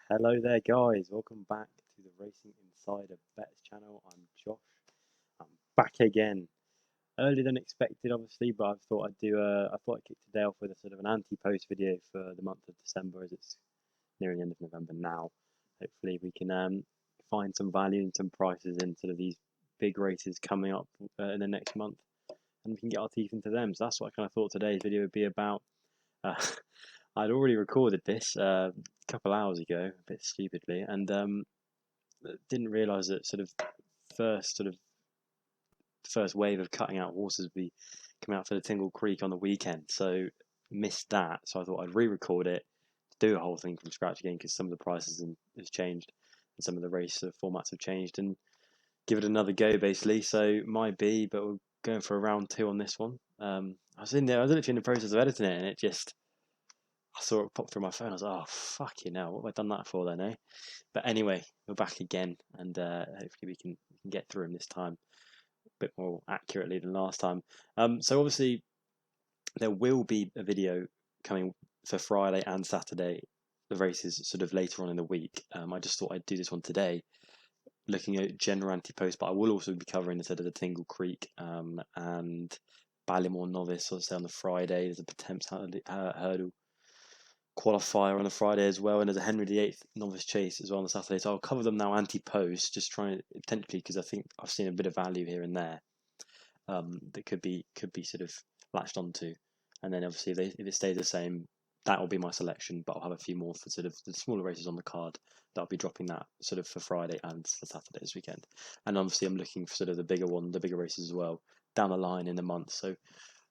Hello there, guys. Welcome back to the Racing Insider Bets channel. I'm Josh. I'm back again. Earlier than expected, obviously, but I thought I'd kick today off with a sort of an anti-post video for the month of December, as it's nearing the end of November now. Hopefully, we can find some value and some prices in sort of these big races coming up in the next month, and we can get our teeth into them. So that's what I kind of thought today's video would be about. Uh, I'd already recorded this a couple hours ago, a bit stupidly, and didn't realise that first sort of first wave of cutting out horses would be coming out for the Tingle Creek on the weekend. So missed that. So I thought I'd re-record it, do the whole thing from scratch again because some of the prices has changed and some of the race formats have changed, and give it another go basically. So might be, but we're going for a round two on this one. I was literally in the process of editing it, and I saw it pop through my phone. I was like, oh, fuck you now. What have I done that for then, eh? But anyway, we're back again, and hopefully we can get through them this time a bit more accurately than last time. So obviously there will be a video coming for Friday and Saturday, the races sort of later on in the week. I just thought I'd do this one today, looking at general anti-post, but I will also be covering instead of the Tingle Creek and Ballymore Novice. So I'll say on the Friday, there's a Pertemps hurdle qualifier on a Friday as well, and there's a Henry VIII novice chase as well on the Saturday. So I'll cover them now anti-post, just trying potentially because I think I've seen a bit of value here and there that could be sort of latched onto, and then obviously if it stays the same, that will be my selection. But I'll have a few more for sort of the smaller races on the card that I'll be dropping that sort of for Friday and for Saturday this weekend. And obviously I'm looking for sort of the bigger races as well down the line in the month. So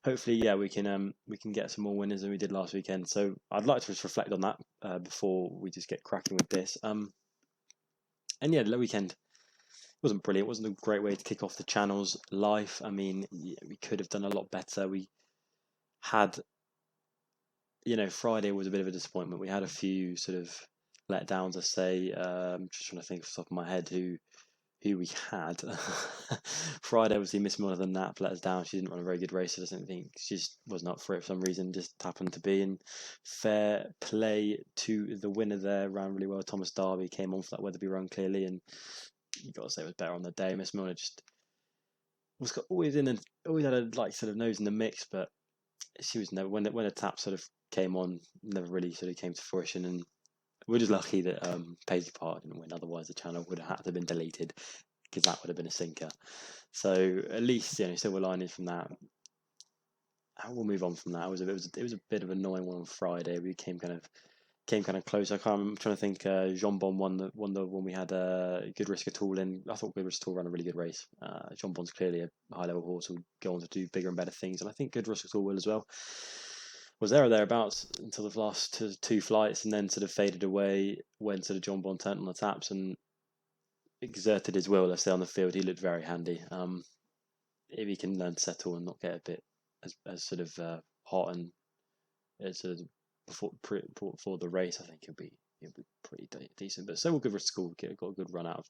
hopefully, yeah, we can get some more winners than we did last weekend. So I'd like to just reflect on that before we just get cracking with this. And yeah, the weekend wasn't brilliant. It wasn't a great way to kick off the channel's life. I mean, yeah, we could have done a lot better. We had, Friday was a bit of a disappointment. We had a few sort of letdowns. I say, just trying to think off the top of my head who we had. Friday, obviously, Miss Miller the Nap let us down. She didn't run a very good race. I don't think she just wasn't up for it for some reason. Just happened to be. And fair play to the winner there. Ran really well. Thomas Darby came on for that Weatherby run clearly, and you got to say it was better on the day. Miss Miller just was always in and always had a sort of nose in the mix, but she was never when a tap sort of came on, never really sort of came to fruition. And we're just lucky that Paisley Park didn't win. Otherwise, the channel would have had to have been deleted because that would have been a sinker. So at least silver lining from that. We'll move on from that. It was a bit of an annoying one on Friday. We came kind of close. I'm trying to think. Jean Bon won the one we had Good Risk at All in. I thought Good Risk at All ran a really good race. Jean Bon's clearly a high level horse who'll go on to do bigger and better things, and I think Good Risk at All will as well. Was there or thereabouts until the last two flights, and then sort of faded away when sort of John Bon turned on the taps and exerted his will. Let's say on the field, he looked very handy. If he can learn to settle and not get a bit as sort of hot and sort of before the race, I think he'll be pretty decent. But so will Good School got a good run out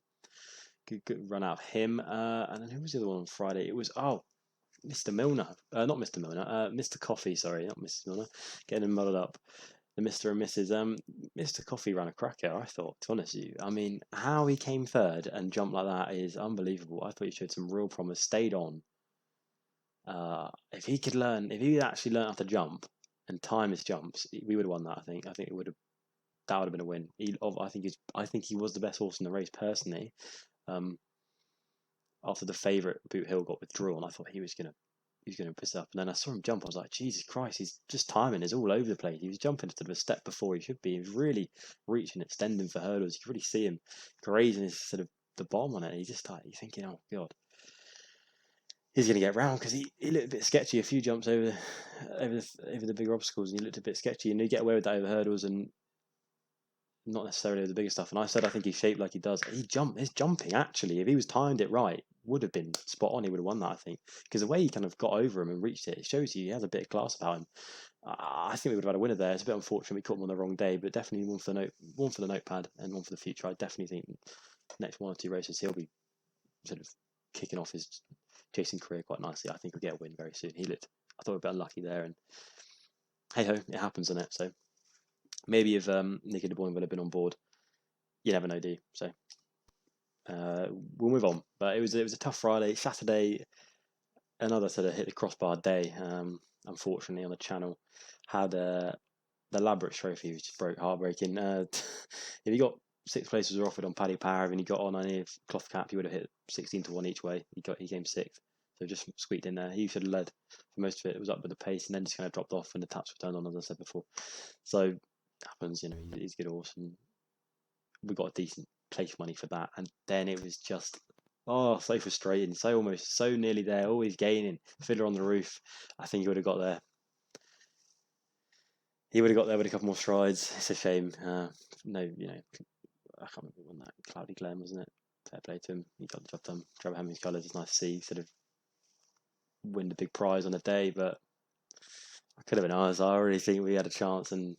of him. And then who was the other one on Friday? It was Mr. Milner, not Mr. Milner, Mr. Coffee. Sorry, not Mrs. Milner. Getting him muddled up. The Mr. and Mrs. Mr. Coffee ran a cracker, I thought, to be honest with you. I mean, how he came third and jumped like that is unbelievable. I thought he showed some real promise, stayed on. If he actually learned how to jump and time his jumps, we would have won that, I think. That would have been a win. I think he was the best horse in the race, personally. After the favourite Boot Hill got withdrawn, I thought he was going to piss up. And then I saw him jump. I was like, Jesus Christ, he's just timing is all over the place. He was jumping sort of a step before he should be. He was really reaching, extending for hurdles. You could really see him grazing his sort of the bomb on it. And he's just like, you're thinking, oh God, he's going to get round, because he looked a bit sketchy. A few jumps over the bigger obstacles, and he looked a bit sketchy. And you get away with that over hurdles and not necessarily over the bigger stuff. And I said I think he's shaped like he does. His jumping, actually, if he was timed it right, would have been spot on. He would have won that, I think, because the way he kind of got over him and reached it shows you he has a bit of class about him. I think we would have had a winner there. It's a bit unfortunate we caught him on the wrong day, but definitely one for the notepad and one for the future. I definitely think next one or two races he'll be sort of kicking off his chasing career quite nicely. I think he'll get a win very soon. I thought we were a bit unlucky there, and hey ho, it happens, doesn't it? So maybe if Nicky de Boinville had been on board, you never know, do you? So we'll move on. But it was a tough Friday. Saturday, another sort of hit the crossbar day. Unfortunately, on the channel, had the Leopardess trophy, which is heartbreaking. If you got 6 places were offered on Paddy Power and he got on any cloth cap, he would have hit 16-1 each way. He came 6th, so just squeaked in there. He should have led for most of it. It was up with the pace and then just kind of dropped off when the taps were turned on, as I said before. So happens, you know. He's a good horse, and we got a decent place money for that. And then it was just so frustrating, so nearly there, always gaining. Fiddler on the Roof. I think he would have got there. He would have got there with a couple more strides. It's a shame. No, you know, I can't remember when that Cloudy Glen, wasn't it? Fair play to him. He got the job done. Trevor Hemming's colours. It's nice to see sort of win the big prize on the day, but I could have been ours. I already think we had a chance, and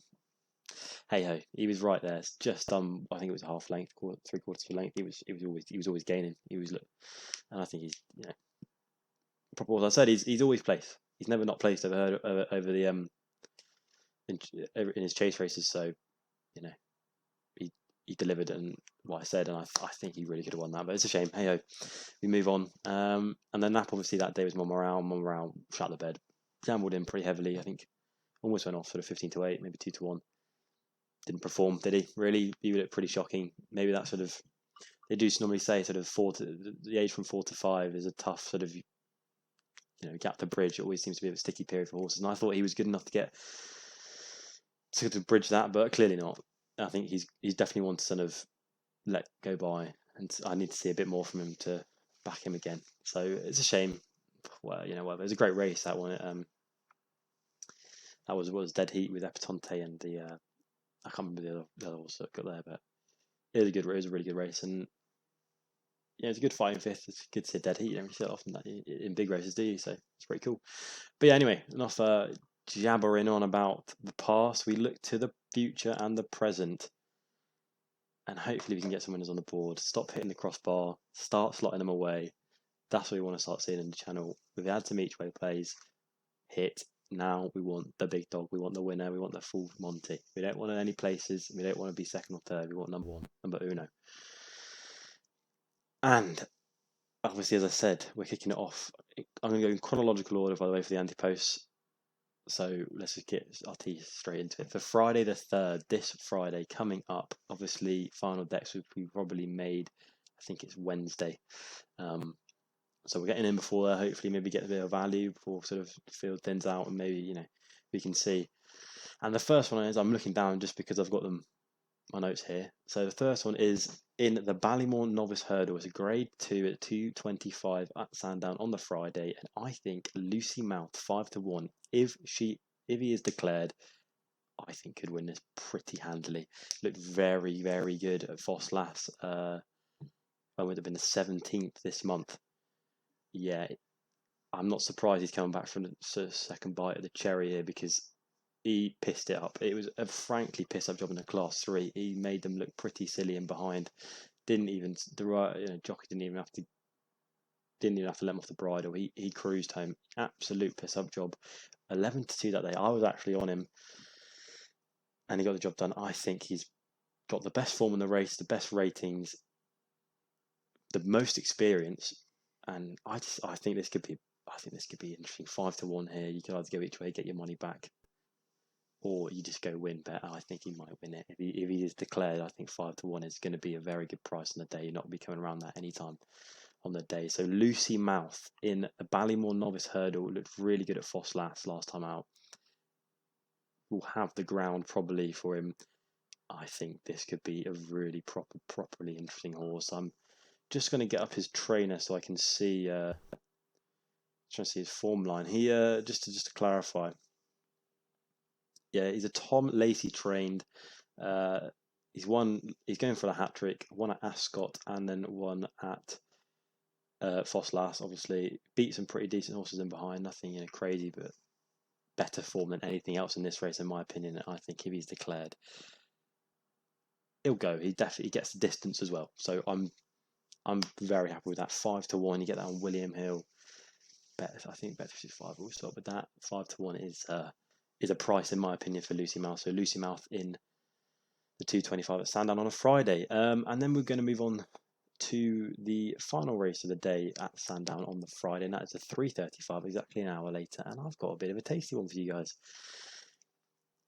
hey ho, he was right there. It's just I think it was a half length, 3/4 of a length. He was always gaining. And I think he's, you know, proper. As I said, he's always placed. He's never not placed over the in his chase races. So, you know, he delivered, and what I said, and I think he really could have won that. But it's a shame. Hey ho, we move on. And then Nap obviously that day was Mon Morale shut the bed, gambled in pretty heavily. I think almost went off sort of 15-8, maybe 2-1. Didn't perform, did he? Really, he looked pretty shocking. Maybe that sort of, they do normally say sort of the age from 4 to 5 is a tough sort of, you know, gap to bridge. It always seems to be a sticky period for horses, and I thought he was good enough to bridge that, but clearly not. I think he's definitely one to sort of let go by, and I need to see a bit more from him to back him again. So it's a shame. Well, you know what? It was a great race, that one. That was dead heat with Pertemps and the I can't remember the other horse that got there, but it was a really good race, and yeah, it's a good fighting fifth. It's good to see dead heat. You don't see it often that in big races, do you? So it's pretty cool. But yeah, anyway, enough jabbering on about the past. We look to the future and the present, and hopefully we can get some winners on the board. Stop hitting the crossbar. Start slotting them away. That's what we want to start seeing in the channel. We've had some each way plays. Hit. Now we want the big dog. We want the winner. We want the full Monty. We don't want any places. We don't want to be second or third. We want number 1, number uno. And obviously, as I said, we're kicking it off. I'm going to go in chronological order, by the way, for the Antepost. So let's just get our teeth straight into it. For Friday the 3rd, this Friday coming up, obviously final decks will be probably made, I think it's Wednesday. So we're getting in before there, hopefully maybe get a bit of value before sort of the field thins out, and maybe, you know, we can see. And the first one is, I'm looking down just because I've got my notes here. So the first one is in the Ballymore Novice Hurdle. It's a grade 2 at 225 at Sandown on the Friday, and I think Lossiemouth 5-1. If he is declared, I think could win this pretty handily. Looked very, very good at Foss-Lass. I would have been the 17th this month. Yeah, I'm not surprised he's coming back from the second bite of the cherry here, because he pissed it up. It was a frankly piss up job in a Class 3. He made them look pretty silly and behind. Jockey didn't even have to let him off the bridle. He cruised home. Absolute piss up job. 11-2 that day. I was actually on him, and he got the job done. I think he's got the best form in the race, the best ratings, the most experience, and I think this could be interesting. 5-1 here. You could either go each way, get your money back, or you just go win bet. I think he might win it. If he is declared, I think 5-1 is going to be a very good price on the day. You're not going to be coming around that anytime on the day. So Lossiemouth in the Ballymore Novice Hurdle looked really good at Foss-Lass last time out. Will have the ground probably for him. I think this could be a really properly interesting horse. I'm just going to get up his trainer so I can see. Trying to see his form line. He just to clarify. Yeah, he's a Tom Lacey trained. He's going for the hat trick. One at Ascot and then one at Foss-Lass. Obviously, beat some pretty decent horses in behind. Nothing crazy, but better form than anything else in this race, in my opinion. I think if he's declared, he'll go. He definitely gets the distance as well. So I'm very happy with that. 5-1. You get that on William Hill. I think Bet365 will start with that. 5-1 is a price, in my opinion, for Lossiemouth. So Lossiemouth in the 225 at Sandown on a Friday. And then we're going to move on to the final race of the day at Sandown on the Friday, and that is a 3:35, exactly an hour later. And I've got a bit of a tasty one for you guys.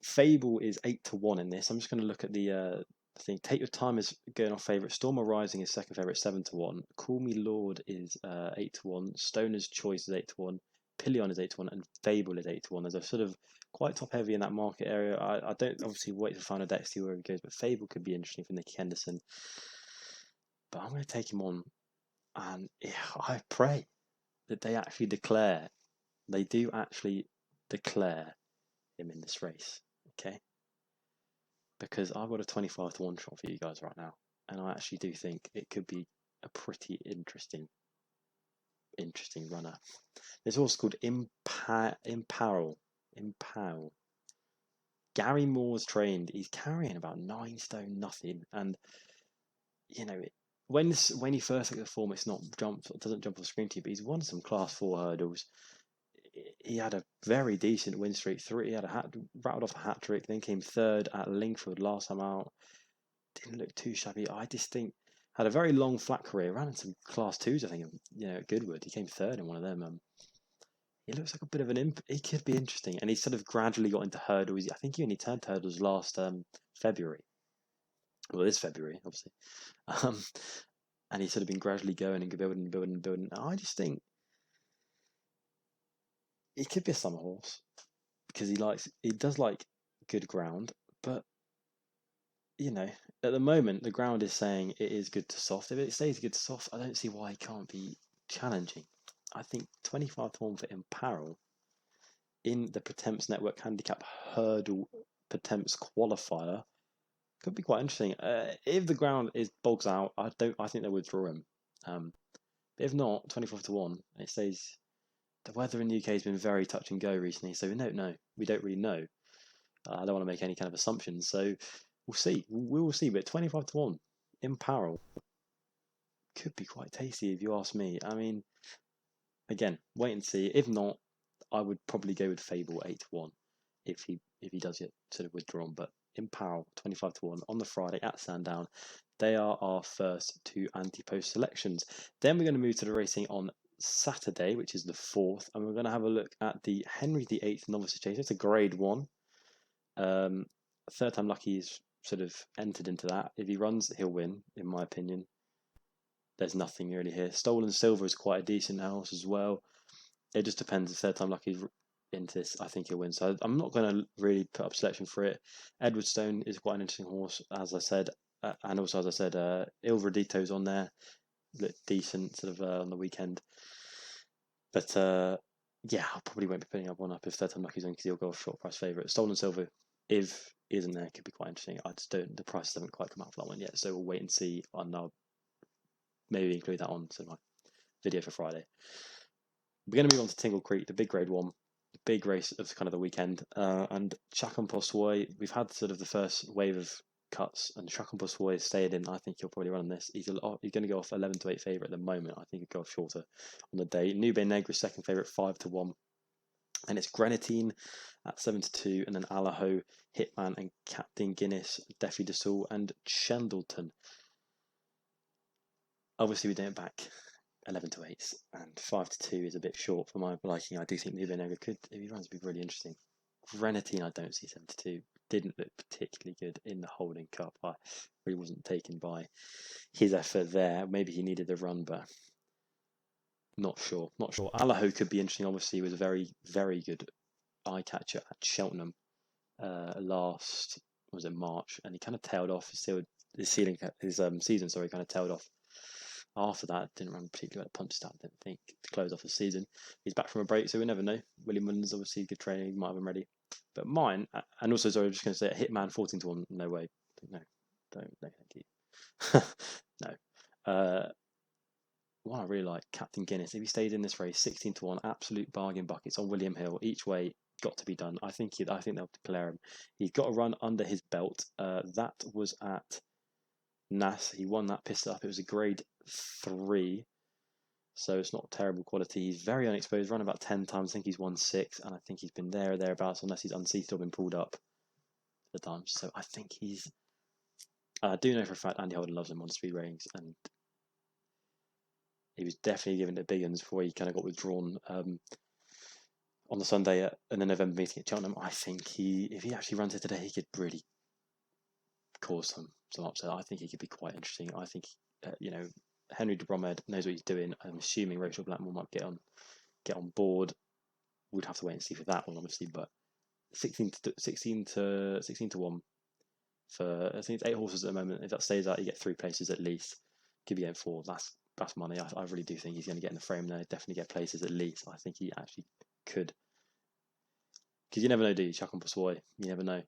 Fable is 8-1 in this. I'm just going to look at the thing. Take Your Time is going off favourite. Storm Arising is second favourite, 7-1. Call Me Lord is 8-1. Stoner's Choice is 8-1. Pillion is 8-1, and Fable is 8-1. There's a sort of quite top heavy in that market area. I don't obviously wait for final deck to see where he goes, but Fable could be interesting for Nicky Henderson. But I'm going to take him on, and I pray that they actually declare. They do actually declare him in this race, okay? Because I've got a 25-1 shot for you guys right now, and I actually do think it could be a pretty interesting runner. This horse called Imphal. Gary Moore's trained. He's carrying about 9 stone nothing, and you know when he first took the form, it doesn't jump off screen to you, but he's won some Class 4 hurdles. He had a very decent win streak. He had rattled off a hat trick, then came third at Lingfield last time out. Didn't look too shabby. I just think had a very long flat career. Ran in some Class 2s, I think. At Goodwood, he came third in one of them. He looks like a bit of an imp. He could be interesting, and he sort of gradually got into hurdles. I think he only turned hurdles last February. Well, this February, obviously. And he's sort of been gradually going and building. I just think he could be a summer horse because he does like good ground, but at the moment the ground is saying it is good to soft. If it stays good to soft, I don't see why he can't be challenging. I think 25-1 for Imphal in the Pertemps Network Handicap Hurdle Pertemps qualifier could be quite interesting. If the ground bogs out, I think they would draw him. But if not, 25-1, it stays. The weather in the UK has been very touch and go recently, so we don't know. We don't really know. I don't want to make any kind of assumptions, so we'll see. We will see. But 25-1 Imphal could be quite tasty if you ask me. I mean, again, wait and see. If not, I would probably go with Fable 8-1 if he does get sort of withdrawn. But Imphal 25-1 on the Friday at Sandown. They are our first 2 Antepost selections. Then we're going to move to the racing on Saturday, which is the 4th, and we're going to have a look at the Henry VIII Novices Chase. It's a Grade 1. Third time lucky is sort of entered into that. If he runs, he'll win, in my opinion. There's nothing really here. Stolen Silver is quite a decent horse as well. It just depends. If third time lucky into this, I think he'll win. So I'm not going to really put up selection for it. Edwardstone is quite an interesting horse, as I said. And also, as I said, Il Redito's on there. Looked decent sort of on the weekend. But yeah, I probably won't be putting up one up if third time lucky's on because he'll go off short price favourite. Stolen Silver, if he isn't there, could be quite interesting. I just don't. The prices haven't quite come out for that one yet, so we'll wait and see. And I'll maybe include that on my video for Friday. We're going to move on to Tingle Creek, the big Grade 1, the big race of kind of the weekend. And Chakampost, we've had sort of the first wave of cuts, and Chakampost has stayed in. I think he'll probably run this. He's going to go off 11-8 favourite at the moment. I think he'll go off shorter on the day. Nube Negra second favourite, 5-1. And it's Grenadine at 7-2, and then Allaho, Hitman, and Captain Guinness, Defi DeSaul, and Chendleton. Obviously, we don't back 11-8, and 5-2 is a bit short for my liking. I do think Nube Negra could, if he runs, be really interesting. Grenadine, I don't see 7-2. Didn't look particularly good in the Holding Cup. I really wasn't taken by his effort there. Maybe he needed a run, but not sure. Allaho could be interesting. Obviously, he was a very, very good eye catcher at Cheltenham last March, and he kind of tailed off. His season, kind of tailed off. After that, didn't run particularly well at Punchstad, I don't think, to close off the season. He's back from a break, so we never know. William Williams, obviously, good training, he might have him ready. But mine, and also, sorry, I'm just going to say, Hitman 14-1, no way. No, thank you. No. One I really like, Captain Guinness. If he stayed in this race, 16-1, absolute bargain buckets on William Hill. Each way, got to be done. I think they'll declare him. He's got a run under his belt. That was at Nass. He won that, pissed up. It was a Grade 3, so it's not terrible quality. He's very unexposed, run about 10 times. I think he's won 6, and I think he's been there or thereabouts, unless he's unseated or been pulled up the times. So I think he's I do know for a fact Andy Holden loves him on speed ratings, and he was definitely given it big uns before he kind of got withdrawn on the Sunday in the November meeting at Cheltenham. I think if he actually runs it today, he could really cause some upset. I think he could be quite interesting. I think Henry de Bromhead knows what he's doing. I'm assuming Rachel Blackmore might get on board. We'd have to wait and see for that one, obviously. But 16 to 1 for, I think it's 8 horses at the moment. If that stays out, you get 3 places at least. Could be getting 4. That's money. I really do think he's going to get in the frame there. Definitely get places at least. I think he actually could. Because you never know, do you? Chuck on Passoy. You never know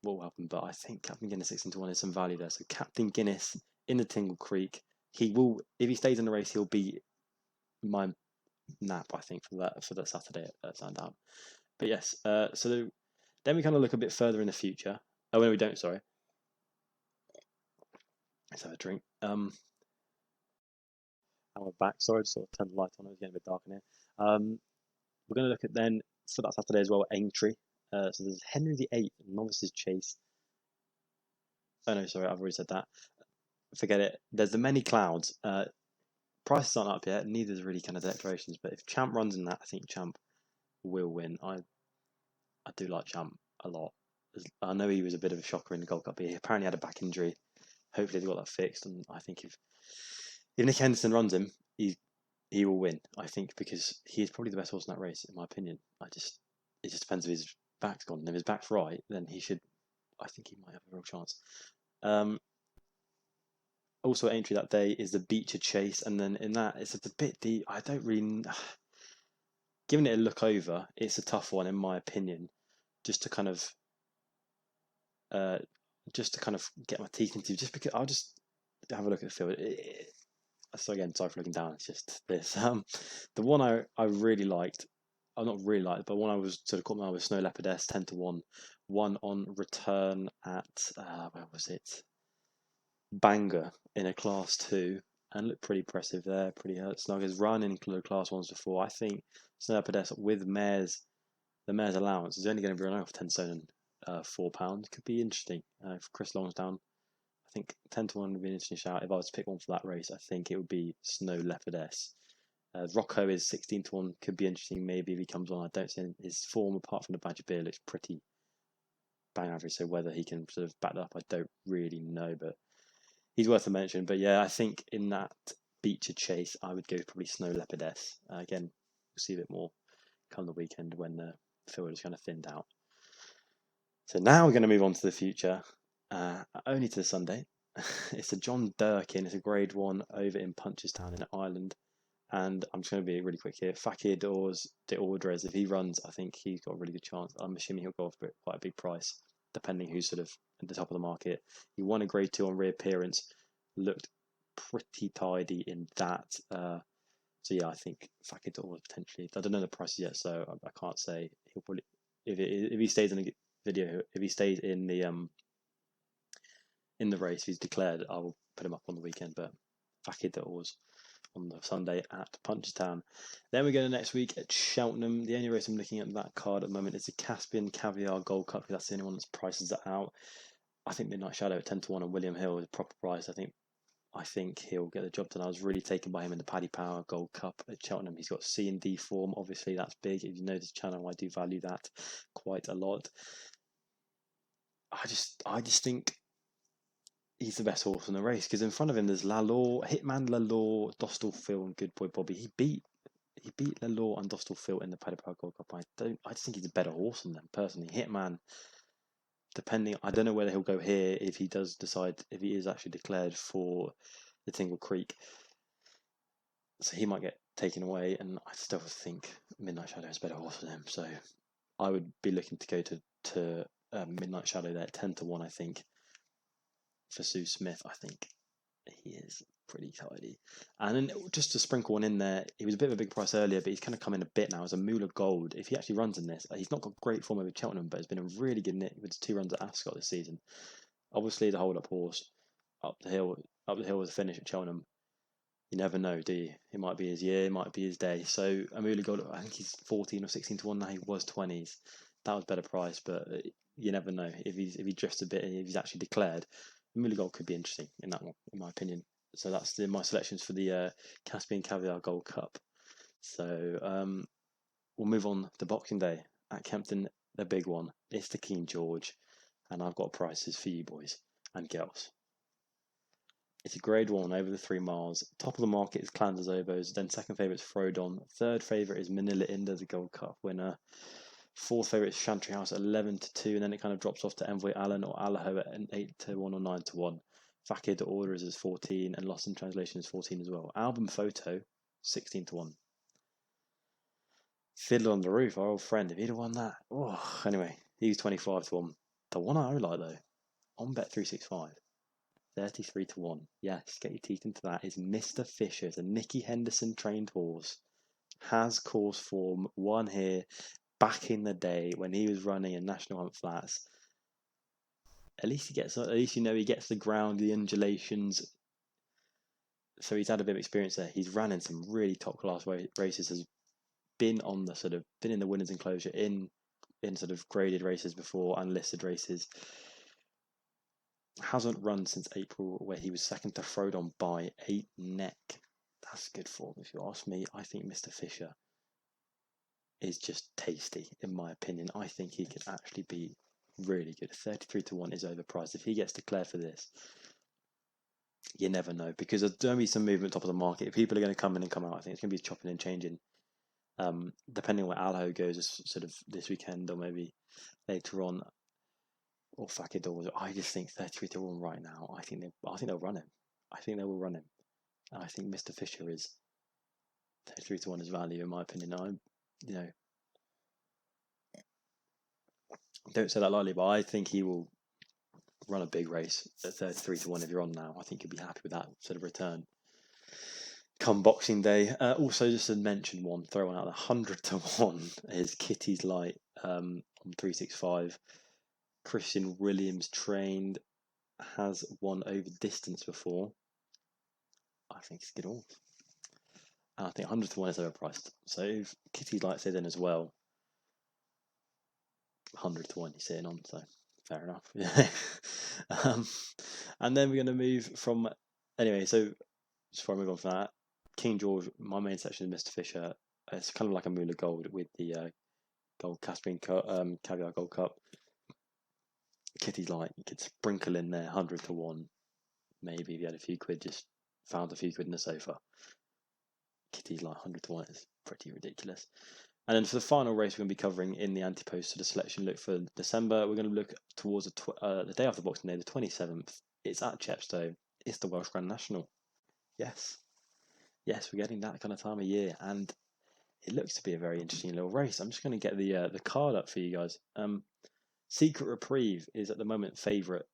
what will happen. But I think Captain Guinness 16 to 1 is some value there. So Captain Guinness in the Tingle Creek. He will, if he stays in the race, he'll be my nap, I think, for that Saturday at Sandown. But yes, so then we kind of look a bit further in the future. Oh, no, we don't, sorry. Let's have a drink. And we're back. Sorry, just sort of turned the light on. It was getting a bit dark in here. We're going to look at then, for that Saturday as well, Aintree. So there's Henry VIII, Novices Chase. Oh, no, sorry, I've already said that. Forget it. There's the Many Clouds. Prices aren't up yet. Neither is really kind of declarations. But if Champ runs in that, I think Champ will win. I do like Champ a lot. I know he was a bit of a shocker in the Gold Cup. He apparently had a back injury. Hopefully they got that fixed. And I think if Nick Henderson runs him, he will win. I think because he is probably the best horse in that race, in my opinion. It just depends if his back's gone. And if his back's right, then he should. I think he might have a real chance. Also, entry that day is the Becher Chase, and then in that it's a bit deep. I don't really. Giving it a look over, it's a tough one in my opinion. Just to kind of get my teeth into, just because I'll just have a look at the field. So again, sorry for looking down. It's just this. The one I really liked, I'm not really liked, but one I was sort of caught my eye with Snow Leopardess 10 to 1, one on return at where was it? Banger in a Class 2, and looked pretty impressive there. Pretty snug. Has run in Class 1s before. I think Snow Leopardess with the mare's allowance is only going to be run off 10 stone and £4. Could be interesting. If Chris Longsdown, I think 10 to 1 would be an interesting shout. If I was to pick one for that race, I think it would be Snow Leopardess. Rocco is 16 to 1. Could be interesting. Maybe if he comes on. I don't see his form apart from the Badger Beer looks pretty bang average. So whether he can sort of back that up, I don't really know. But he's worth a mention. But yeah, I think in that Becher Chase, I would go probably Snow Leopardess. Again, we'll see a bit more come the weekend when the field is kind of thinned out. So now we're going to move on to the future, only to the Sunday. It's a John Durkan. It's a Grade 1 over in Punchestown in Ireland. And I'm just going to be really quick here. Fakir de Ordres, if he runs, I think he's got a really good chance. I'm assuming he'll go for quite a big price, depending who's sort of at the top of the market. He won a Grade 2 on reappearance, looked pretty tidy in that. So yeah, I think Fakir de Ordres potentially. I don't know the prices yet, so I can't say. He'll probably, if he stays in the video, if he stays in the race, he's declared, I will put him up on the weekend. But Fakir de Ordres on the Sunday at Punchestown. Then we go to next week at Cheltenham. The only race I'm looking at that card at the moment is the Caspain Caviar Gold Cup, because that's the only one that's prices it out. I think Midnight Shadow at 10 to 1 and William Hill is a proper price. I think he'll get the job done. I was really taken by him in the Paddy Power Gold Cup at Cheltenham. He's got C and D form. Obviously, that's big. If you know this channel, I do value that quite a lot. I just think he's the best horse in the race, because in front of him there's Lalore, Hitman Lalore, Dostal Phil, and Good Boy Bobby. He beat Lalore and Dostal Phil in the Paddy Power Gold Cup. I just think he's a better horse than them personally. Hitman, I don't know whether he'll go here if he does decide, if he is actually declared for the Tingle Creek. So he might get taken away, and I still think Midnight Shadow is a better horse than him. So I would be looking to go to Midnight Shadow there at 10 to 1, I think. For Sue Smith, I think he is pretty tidy. And then just to sprinkle one in there, he was a bit of a big price earlier, but he's kind of come in a bit now as Amoola Gold. If he actually runs in this, he's not got great form over Cheltenham, but it's been a really good knit with 2 runs at Ascot this season. Obviously, the hold-up horse up the hill with a finish at Cheltenham. You never know, do you? It might be his year, it might be his day. So Amoola Gold, I think he's 14 or 16 to 1 now. He was 20s. That was better price, but you never know if he drifts a bit and if he's actually declared. Amoola Gold could be interesting in that one, in my opinion. So that's my selections for the Caspain Caviar Gold Cup. So we'll move on to Boxing Day at Kempton, the big one. It's the King George, and I've got prices for you boys and girls. It's a grade 1 over the 3 miles. Top of the market is Clanders Obos. Then second favourite is Frodon. Third favourite is Manila Inda, the Gold Cup winner. Fourth favourite is Chantry House at 11-2, and then it kind of drops off to Envoy Allen or Allaho at 8-1 or 9-1. Fakir to Orders is 14, and Lost in Translation is 14 as well. Album Photo, 16-1. Fiddler on the Roof, our old friend, if he'd have won that. Oh, anyway, he was 25-1. The one I like though, on Bet365. 33-1. Yes, get your teeth into that. Is Mr. Fisher, the Nicky Henderson trained horse. Has course form, won here back in the day when he was running in National Hunt Flats. At least he gets the ground, the undulations. So he's had a bit of experience there. He's ran in some really top class races, has been in the winners enclosure in sort of graded races before and listed races. Hasn't run since April, where he was second to Frodon by 8 neck. That's good form, if you ask me. I think Mr. Fisher is just tasty, in my opinion. I think he could actually be really good. 33-1 is overpriced. If he gets declared for this, you never know, because there's going to be some movement top of the market. People are going to come in and come out. I think it's going to be chopping and changing. Depending on where Allaho goes, sort of this weekend or maybe later on. Or Fakir doors. I just think 33-1 right now. I think they'll run him. I think they will run him. And I think Mr. Fisher is 33-1 is value, in my opinion. Don't say that lightly, but I think he will run a big race at 33-1 if you're on now. I think you'll be happy with that sort of return. Come Boxing Day. Also, just to mention one, throw one out there. 100-1 is Kitty's Light on 365. Christian Williams trained, has won over distance before. I think it's a good horse. And I think 100-1 is overpriced. So if Kitty's Light said in as well, 100-1 you're sitting on, so fair enough. And then we're going to move from, anyway, so just before I move on from that, King George, my main section is Mr. Fisher. It's kind of like a Amoola Gold with the Gold Caspain Caviar Gold Cup. Kitty's Light, you could sprinkle in there 100-1. Maybe if you had a few quid, just found a few quid in the sofa. Kitty's Light 100-1 is pretty ridiculous. And then for the final race we're going to be covering in the Antepost sort of selection look for December, we're going to look towards the day after Boxing Day, the 27th. It's at Chepstow. It's the Welsh Grand National. Yes, we're getting that kind of time of year, and it looks to be a very interesting little race. I'm just going to get the card up for you guys. Secret Reprieve is at the moment favourite.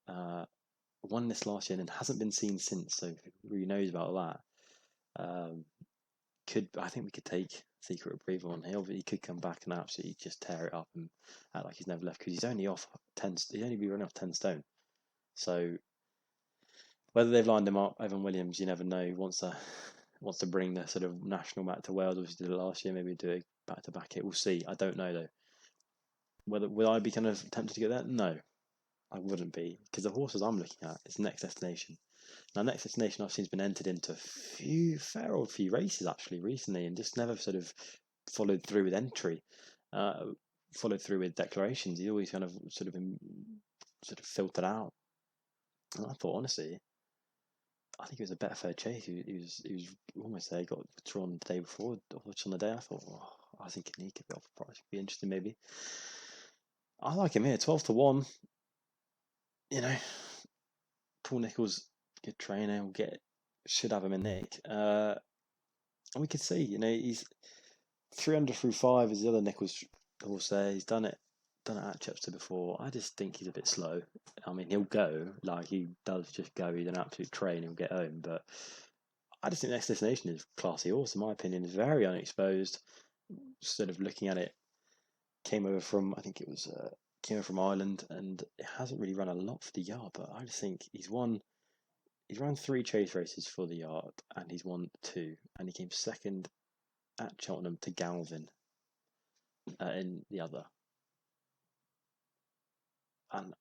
Won this last year and hasn't been seen since, so who knows about that? I think we could take Secret Reprieve on. He could come back and absolutely just tear it up and act like he's never left, because he's only off 10. He's only been running off 10 stone. So whether they've lined him up, Evan Williams, you never know. He wants to bring the sort of national back to Wales. Obviously did it last year. Maybe do it back to back it. We'll see. I don't know though. Would I be kind of tempted to get that? No, I wouldn't be, because the horses I'm looking at is Next Destination. Now, Next Destination I've seen has been entered into a few races actually recently, and just never sort of followed through with entry, followed through with declarations. He's always kind of sort of filtered out. And I thought, honestly, I think it was a Betfair chase. He was almost there. He got drawn the day before, or on the day. I thought, I think he could be off the price. Be interesting, maybe. I like him here, 12-1. Paul Nicholls, good trainer. Should have him in nick. And we could see, he's 300-5 is the other Nicholls horse there. He's done it at Chepstow before. I just think he's a bit slow. I mean, he'll go, like he does just go. He's an absolute train. He'll get home. But I just think Next Destination is a classy horse, in my opinion. Is very unexposed. Sort of looking at it, came over from Ireland, and it hasn't really run a lot for the yard. But I just think he's run 3 chase races for the yard, and he's won 2, and he came second at Cheltenham to Galvin in the other. And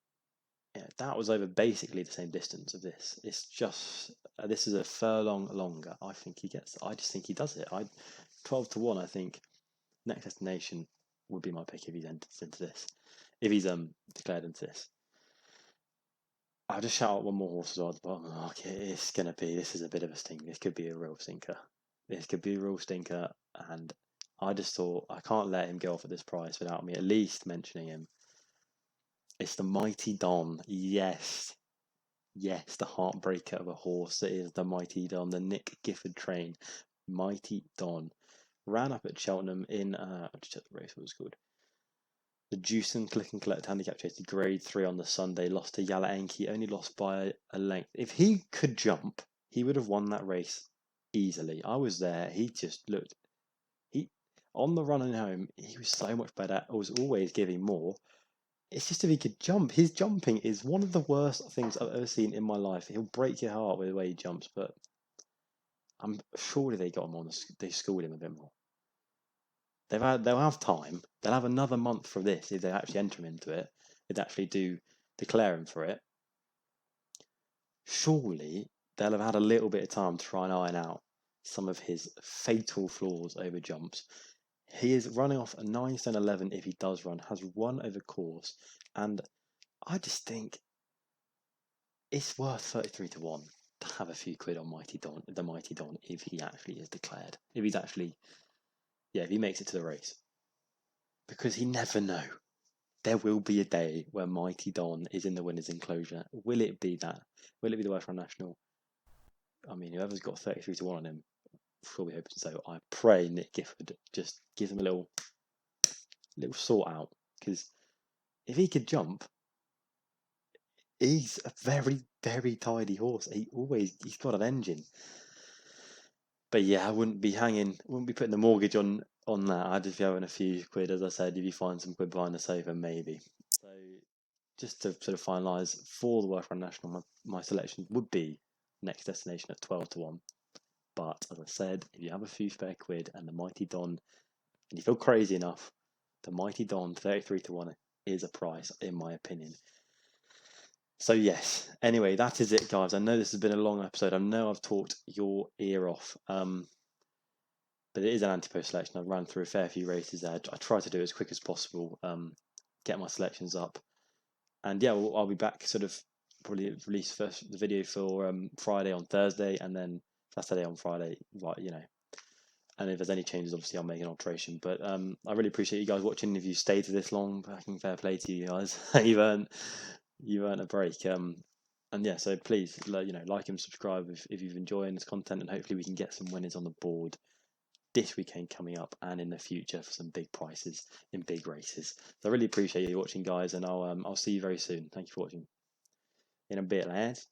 that was over basically the same distance of this. It's just this is a furlong longer. I think he gets. I just think he does it. 12-1. I think Next Destination would be my pick if he's entered into this. If he's declared into this. I'll just shout out one more horse as well at the bottom of the market. It's gonna be. This is a bit of a sting. This could be a real stinker. This could be a real stinker, and I just thought I can't let him go off at this price without me at least mentioning him. It's the Mighty Don. Yes, the heartbreaker of a horse. It is the Mighty Don, the Nick Gifford train. Mighty Don ran up at Cheltenham in. I'll just check the race was good. The Jewson Click and Collect Handicap Chase, grade 3 on the Sunday, lost to Yala Enki, only lost by a length. If he could jump, he would have won that race easily. I was there. He just looked. On the run home, he was so much better. I was always giving more. It's just if he could jump. His jumping is one of the worst things I've ever seen in my life. He'll break your heart with the way he jumps, but I'm surely they got him on. They schooled him a bit more. They'll have time. They'll have another month for this if they actually enter him into it. If they actually do declare him for it. Surely they'll have had a little bit of time to try and iron out some of his fatal flaws over jumps. He is running off a 9 stone 11 if he does run, has run over course, and I just think it's worth 33-1 to have a few quid on the Mighty Don, if he actually is declared. If he's actually, if he makes it to the race. Because you never know. There will be a day where Mighty Don is in the winner's enclosure. Will it be that? Will it be the Welsh Run National? I mean, whoever's got 33-1 on him, probably hoping so. I pray Nick Gifford just gives him a little sort out, because if he could jump, he's a very, very tidy horse. He's got an engine. But yeah, I wouldn't be putting the mortgage on that. I'd just be having a few quid, as I said, if you find some quid behind the sofa, maybe. So just to sort of finalise, for the Welsh Run National, my selection would be Next Destination at 12-1. But as I said, if you have a few spare quid and the Mighty Don, and you feel crazy enough, the Mighty Don 33-1 is a price, in my opinion. So yes, anyway, that is it, guys. I know this has been a long episode. I know I've talked your ear off, but it is an Antepost selection. I've ran through a fair few races there. I try to do it as quick as possible, get my selections up, and yeah, I'll be back. Sort of probably release first the video for Friday on Thursday, and then Saturday on Friday. Right, And if there's any changes, obviously I'll make an alteration. But I really appreciate you guys watching. If you stayed to this long, fucking fair play to you guys. You've earned a break. And yeah, so please, like and subscribe if you've enjoyed this content, and hopefully we can get some winners on the board this weekend coming up and in the future for some big prices in big races. So I really appreciate you watching, guys, and I'll see you very soon. Thank you for watching. In a bit, lads.